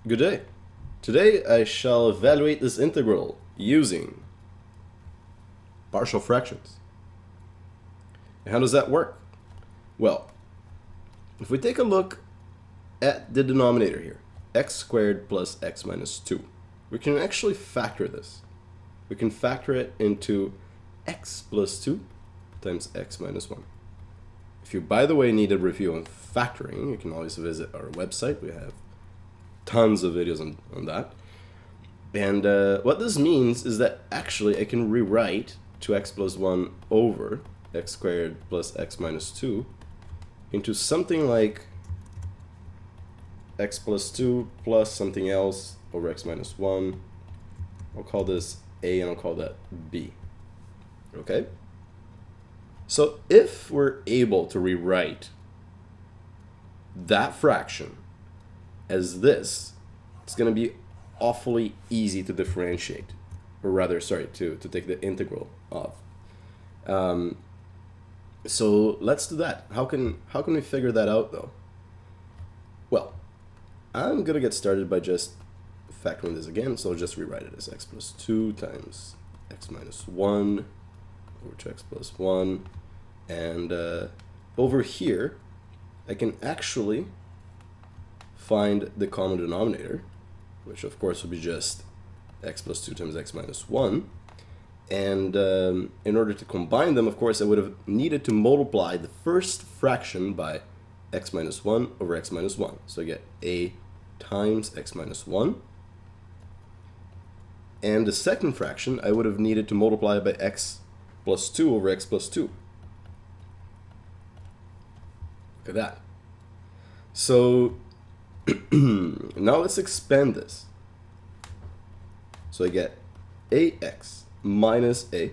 Good day. Today I shall evaluate this integral using partial fractions. And how does that work? Well, if we take a look at the denominator here, x squared plus x minus 2, we can actually factor this. We can factor it into x plus 2 times x minus 1. If you, by the way, need a review on factoring, you can always visit our website. We have tons of videos on that. And what this means is that actually I can rewrite 2x plus 1 over x squared plus x minus 2 into something like x plus 2 plus something else over x minus 1. I'll call this a and I'll call that b. Okay? So if we're able to rewrite that fraction as this, it's going to be awfully easy to differentiate, or rather, sorry, to take the integral of. So let's do that. How can we figure that out though? Well, I'm gonna get started by just factoring this again, so I'll just rewrite it as x plus 2 times x minus 1 over 2x plus 1, and over here I can actually find the common denominator, which of course would be just x plus 2 times x minus 1. And in order to combine them, of course, I would have needed to multiply the first fraction by x minus 1 over x minus 1. So I get a times x minus 1. And the second fraction, I would have needed to multiply by x plus 2 over x plus 2. Look at that. So now let's expand this. So I get ax minus a. I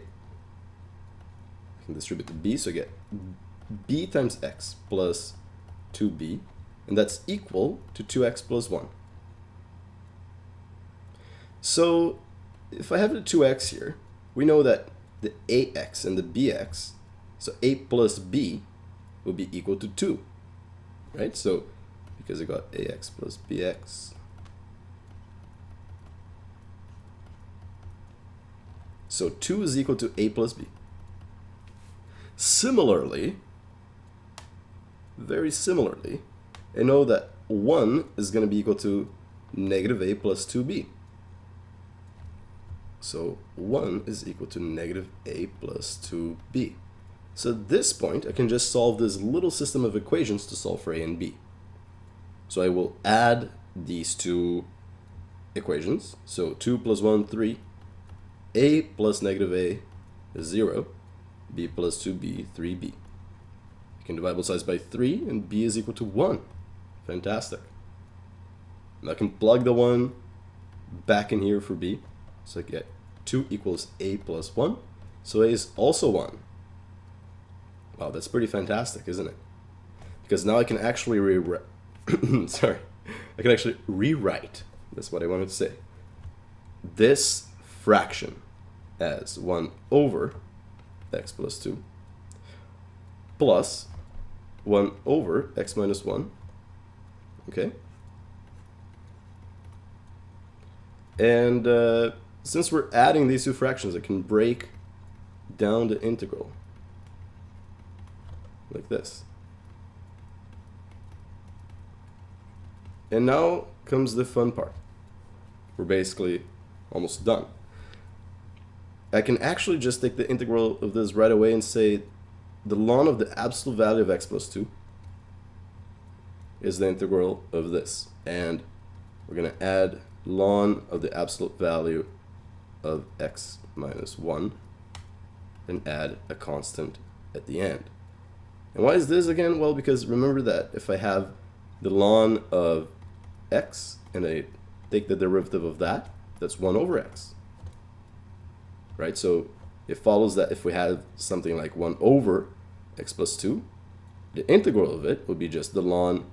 can distribute the b, so I get b times x plus 2b, and that's equal to 2x plus 1. So if I have the 2x here, we know that the ax and the bx, so a plus b, will be equal to 2, right? So because I got ax plus bx, so 2 is equal to a plus b. Similarly, very similarly, I know that 1 is going to be equal to negative a plus 2b. So 1 is equal to negative a plus 2b. So at this point, I can just solve this little system of equations to solve for a and b. So I will add these two equations. So 2 plus 1, 3. A plus negative a is 0. B plus 2b, 3b. You can divide both sides by 3, and b is equal to 1. Fantastic. And I can plug the 1 back in here for b. So I get 2 equals a plus 1. So a is also 1. Wow, that's pretty fantastic, isn't it? Because now I can actually I can actually rewrite, that's what I wanted to say, this fraction as 1 over x plus 2 plus 1 over x minus 1, okay? And since we're adding these two fractions, I can break down the integral like this. And now comes the fun part. We're basically almost done. I can actually just take the integral of this right away and say the ln of the absolute value of x plus 2 is the integral of this. And we're going to add ln of the absolute value of x minus 1 and add a constant at the end. And why is this again? Well, because remember that if I have the ln of x and I take the derivative of that, that's 1 over x. Right? So it follows that if we have something like 1 over x plus 2, the integral of it would be just the ln,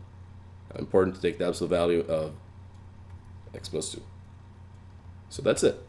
important to take the absolute value of x plus 2. So that's it.